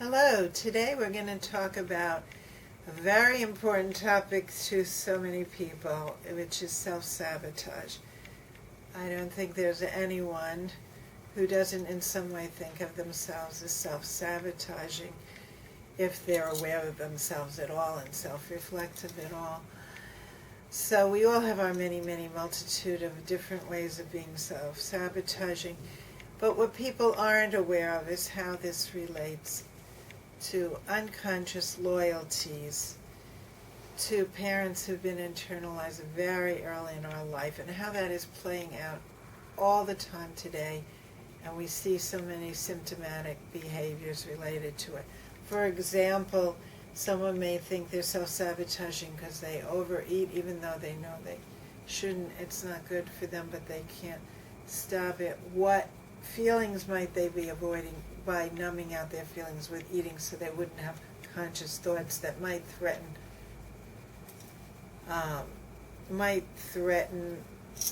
Hello, today we're going to talk about a very important topic to so many people, which is self-sabotage. I don't think there's anyone who doesn't in some way think of themselves as self-sabotaging if they're aware of themselves at all and self-reflective at all. So we all have our many multitude of different ways of being self-sabotaging, but what people aren't aware of is how this relates to unconscious loyalties to parents who've been internalized very early in our life, and how that is playing out all the time today, and we see so many symptomatic behaviors related to it. For example, someone may think they're self-sabotaging because they overeat even though they know they shouldn't, it's not good for them, but they can't stop it. What feelings might they be avoiding by numbing out their feelings with eating so they wouldn't have conscious thoughts that might threaten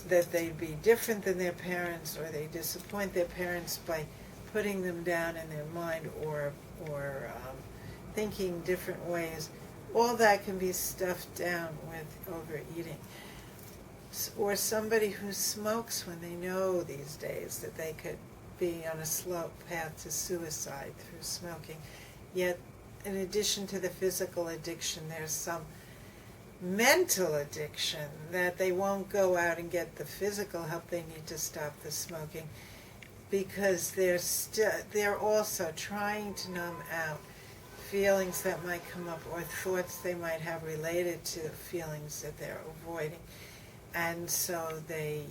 that they'd be different than their parents, or they disappoint their parents by putting them down in their mind, or thinking different ways. All that can be stuffed down with overeating. Or somebody who smokes when they know these days that they could be on a slow path to suicide through smoking. Yet, in addition to the physical addiction, there's some mental addiction that they won't go out and get the physical help they need to stop the smoking, because they're also trying to numb out feelings that might come up, or thoughts they might have related to feelings that they're avoiding. And so they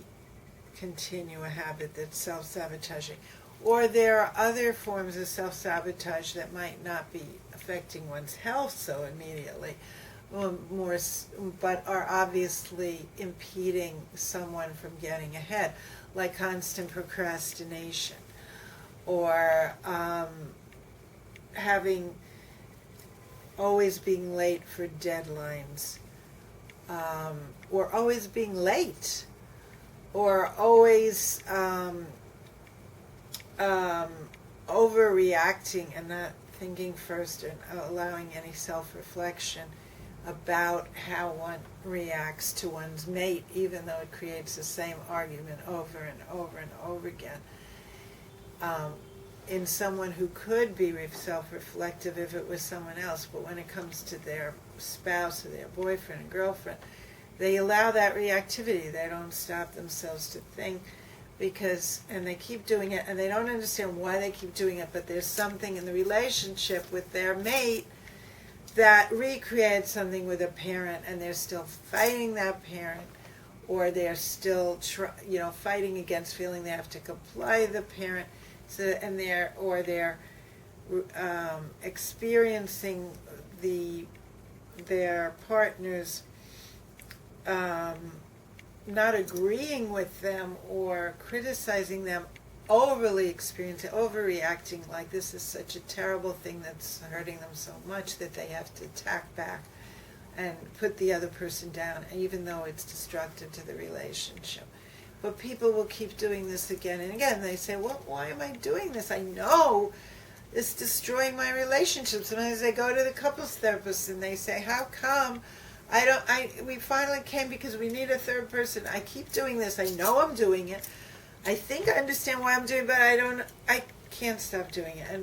continue a habit that's self-sabotaging. Or there are other forms of self-sabotage that might not be affecting one's health so immediately, but are obviously impeding someone from getting ahead, like constant procrastination, or always being late for deadlines, or always being late, or always overreacting and not thinking first and allowing any self-reflection about how one reacts to one's mate, even though it creates the same argument over and over and over again. In someone who could be self-reflective if it was someone else, but when it comes to their spouse or their boyfriend or girlfriend, they allow that reactivity. They don't stop themselves to think, and they keep doing it, and they don't understand why they keep doing it, but there's something in the relationship with their mate that recreates something with a parent, and they're still fighting that parent, or they're still fighting against feeling they have to comply to the parent, they're experiencing their partner's not agreeing with them or criticizing them, overreacting, like this is such a terrible thing that's hurting them so much that they have to attack back and put the other person down, even though it's destructive to the relationship. But people will keep doing this again and again. They say, well, why am I doing this? I know it's destroying my relationship. Sometimes they go to the couples therapist and they say, how come we finally came because we need a third person. I keep doing this. I know I'm doing it. I think I understand why I'm doing it, but I can't stop doing it.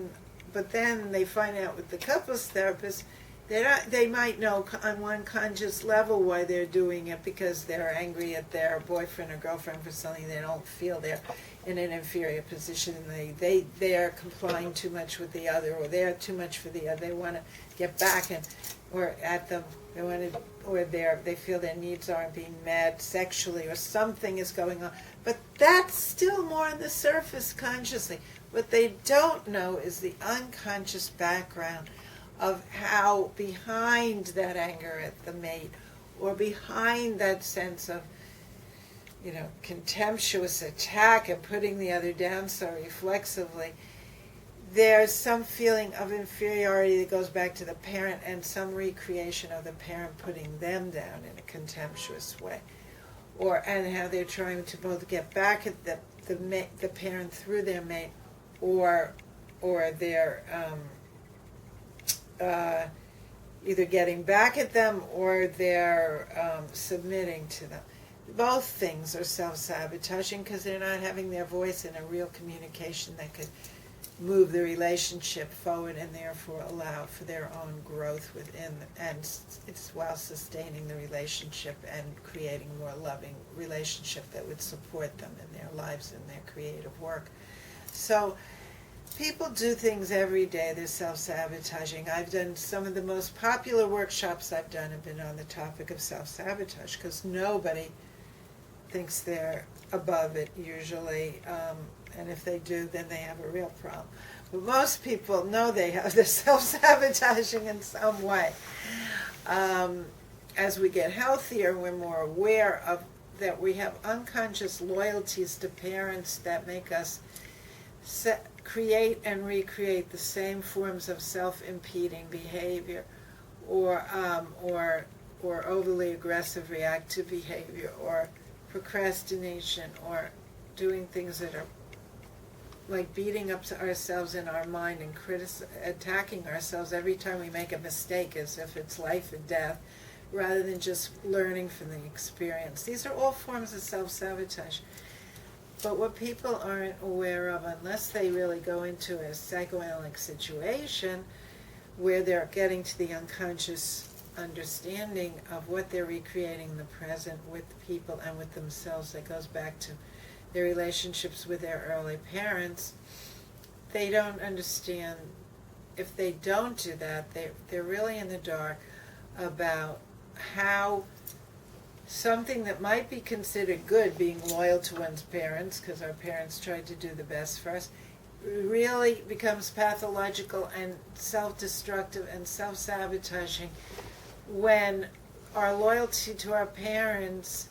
But then they find out with the couples therapist, they might know on one conscious level why they're doing it, because they're angry at their boyfriend or girlfriend for something. They don't feel they're in an inferior position, and they're complying too much with the other, or they're too much for the other. They want to get back or at them. They want to, or they feel their needs aren't being met sexually, or something is going on. But that's still more on the surface consciously. What they don't know is the unconscious background of how behind that anger at the mate, or behind that sense of contemptuous attack and putting the other down so reflexively, there's some feeling of inferiority that goes back to the parent, and some recreation of the parent putting them down in a contemptuous way, and how they're trying to both get back at the parent through their mate, or their either getting back at them or they're submitting to them. Both things are self-sabotaging because they're not having their voice in a real communication that could move the relationship forward and therefore allow for their own growth within, and it's while sustaining the relationship and creating more loving relationship that would support them in their lives and their creative work. So people do things every day. They're self-sabotaging. I've done some of the most popular workshops I've done have been on the topic of self-sabotage because nobody thinks they're above it usually, and if they do, then they have a real problem. But most people know they're self-sabotaging in some way. As we get healthier, we're more aware of that we have unconscious loyalties to parents that make us create and recreate the same forms of self-impeding behavior, or overly aggressive reactive behavior, or procrastination, or doing things that are like beating up ourselves in our mind and attacking ourselves every time we make a mistake as if it's life and death, rather than just learning from the experience. These are all forms of self-sabotage. But what people aren't aware of, unless they really go into a psychoanalytic situation where they're getting to the unconscious understanding of what they're recreating in the present with people and with themselves, that goes back to their relationships with their early parents, they don't understand. If they don't do that, they're really in the dark about how something that might be considered good, being loyal to one's parents, because our parents tried to do the best for us, really becomes pathological and self-destructive and self-sabotaging when our loyalty to our parents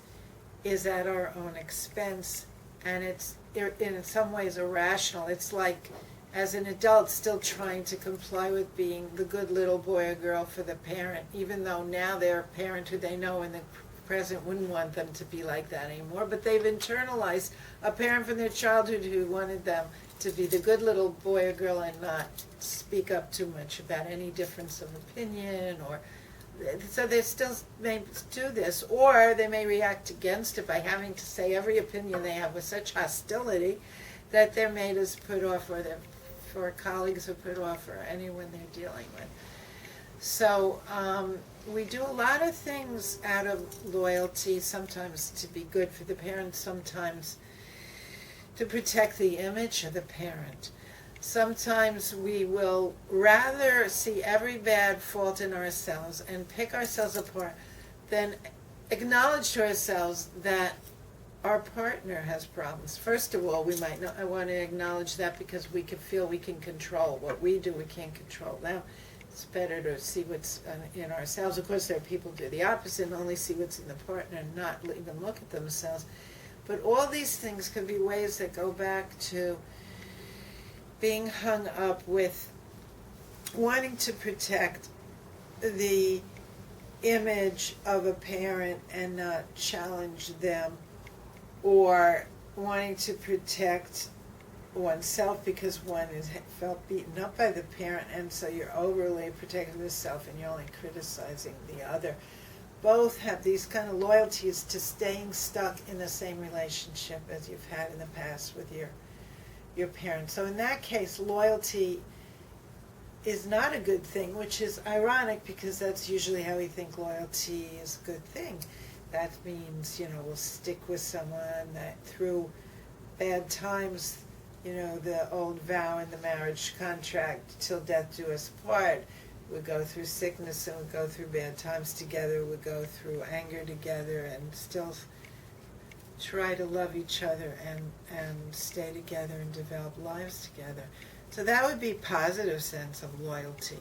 is at our own expense, and it's in some ways irrational. It's like, as an adult, still trying to comply with being the good little boy or girl for the parent, even though now they're a parent who they know in the present wouldn't want them to be like that anymore, but they've internalized a parent from their childhood who wanted them to be the good little boy or girl and not speak up too much about any difference of opinion, or so they still may do this, or they may react against it by having to say every opinion they have with such hostility that their mate is put off, or their colleagues are put off, or anyone they're dealing with. So we do a lot of things out of loyalty, sometimes to be good for the parent, sometimes to protect the image of the parent. Sometimes we will rather see every bad fault in ourselves and pick ourselves apart than acknowledge to ourselves that our partner has problems. First of all, we might not want to acknowledge that because we can feel we can control what we do. We can't control them. It's better to see what's in ourselves. Of course, there are people who do the opposite and only see what's in the partner and not even look at themselves. But all these things can be ways that go back to being hung up with wanting to protect the image of a parent and not challenge them, or wanting to protect oneself because one is felt beaten up by the parent, and so you're overly protecting yourself and you're only criticizing the other. Both have these kind of loyalties to staying stuck in the same relationship as you've had in the past with your parents. So in that case, loyalty is not a good thing, which is ironic because that's usually how we think loyalty is a good thing. That means, we'll stick with someone that through bad times, the old vow in the marriage contract, till death do us part. We go through sickness and we go through bad times together. We go through anger together and still try to love each other and stay together and develop lives together. So that would be a positive sense of loyalty.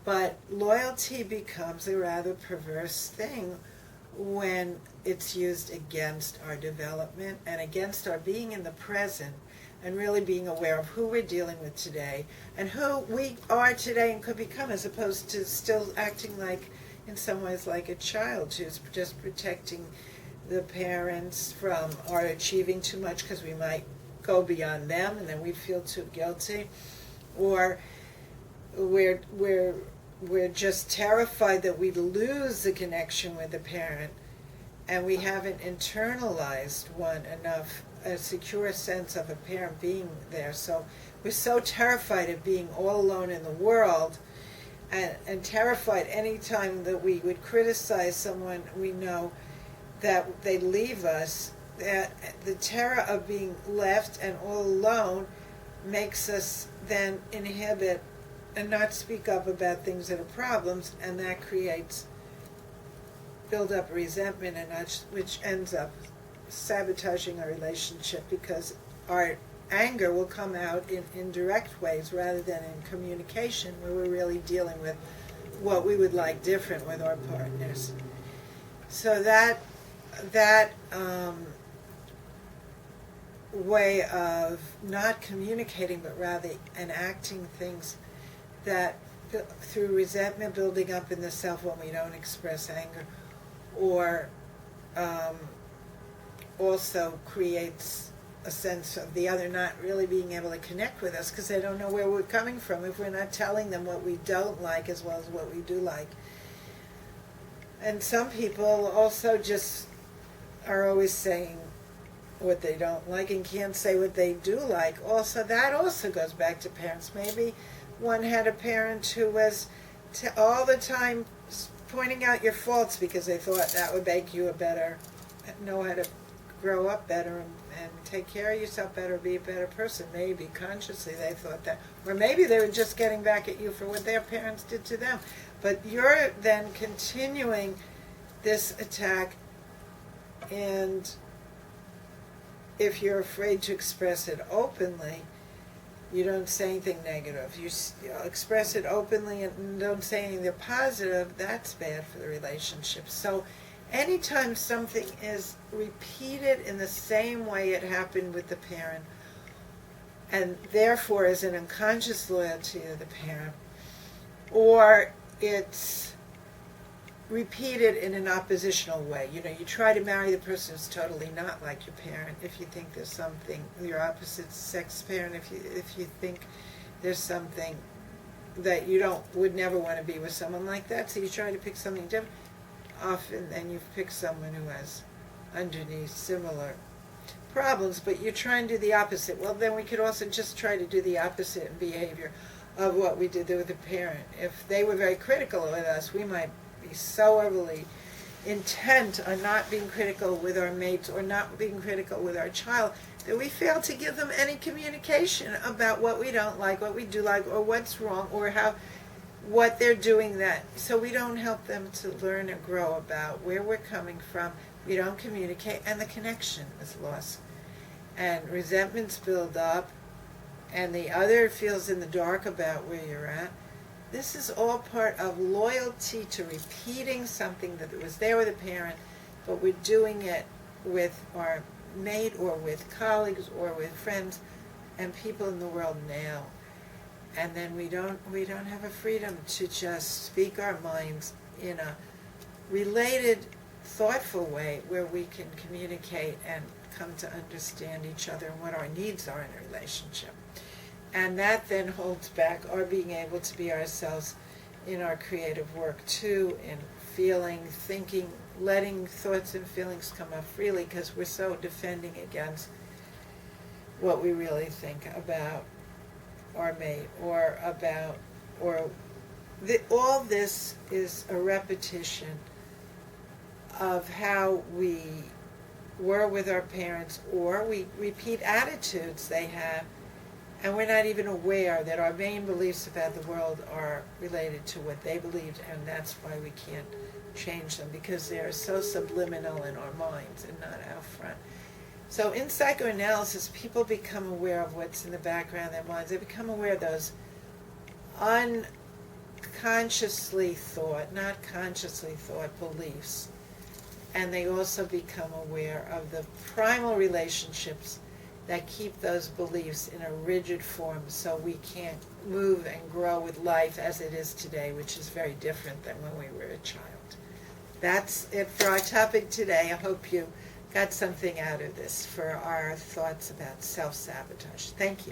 But loyalty becomes a rather perverse thing when it's used against our development and against our being in the present and really being aware of who we're dealing with today and who we are today and could become, as opposed to still acting like, in some ways, like a child who's just protecting the parents from or achieving too much because we might go beyond them and then we feel too guilty, or we're we're just terrified that we lose the connection with the parent, and we haven't internalized one enough, a secure sense of a parent being there. So we're so terrified of being all alone in the world, and terrified any time that we would criticize someone we know that they leave us, that the terror of being left and all alone makes us then inhibit and not speak up about things that are problems, and that creates build up resentment, which ends up sabotaging our relationship, because our anger will come out in indirect ways rather than in communication, where we're really dealing with what we would like different with our partners. So that way of not communicating, but rather enacting things that through resentment building up in the self when we don't express anger, or also creates a sense of the other not really being able to connect with us because they don't know where we're coming from if we're not telling them what we don't like as well as what we do like. And some people also just are always saying what they don't like and can't say what they do like. Also, that also goes back to parents. Maybe one had a parent who was all the time pointing out your faults because they thought that would make you know how to grow up better and take care of yourself better, be a better person. Maybe consciously they thought that. Or maybe they were just getting back at you for what their parents did to them. But you're then continuing this attack, and if you're afraid to express it openly, you don't say anything negative. You express it openly and don't say anything positive, that's bad for the relationship. So anytime something is repeated in the same way it happened with the parent, and therefore is an unconscious loyalty to the parent, or it's repeated in an oppositional way. You try to marry the person who's totally not like your parent if you think there's something, your opposite sex parent, if you think there's something that you would never want to be with someone like that, so you try to pick something different. Often then you've picked someone who has underneath similar problems, but you're trying to do the opposite. Well, then we could also just try to do the opposite in behavior of what we did with the parent. If they were very critical of us, we might be so overly intent on not being critical with our mates or not being critical with our child that we fail to give them any communication about what we don't like, what we do like, or what's wrong, or what they're doing so we don't help them to learn and grow about where we're coming from. We don't communicate, and the connection is lost. And resentments build up, and the other feels in the dark about where you're at. This is all part of loyalty to repeating something that was there with a parent, but we're doing it with our mate or with colleagues or with friends and people in the world now. And then we don't have a freedom to just speak our minds in a related, thoughtful way where we can communicate and come to understand each other and what our needs are in a relationship. And that then holds back our being able to be ourselves in our creative work too, in feeling, thinking, letting thoughts and feelings come up freely, because we're so defending against what we really think about our mate all this is a repetition of how we were with our parents, or we repeat attitudes they have, and we're not even aware that our main beliefs about the world are related to what they believed, and that's why we can't change them, because they're so subliminal in our minds and not out front. So in psychoanalysis, people become aware of what's in the background of their minds. They become aware of those unconsciously thought, not consciously thought beliefs. And they also become aware of the primal relationships that keep those beliefs in a rigid form, so we can't move and grow with life as it is today, which is very different than when we were a child. That's it for our topic today. I hope you got something out of this for our thoughts about self-sabotage. Thank you.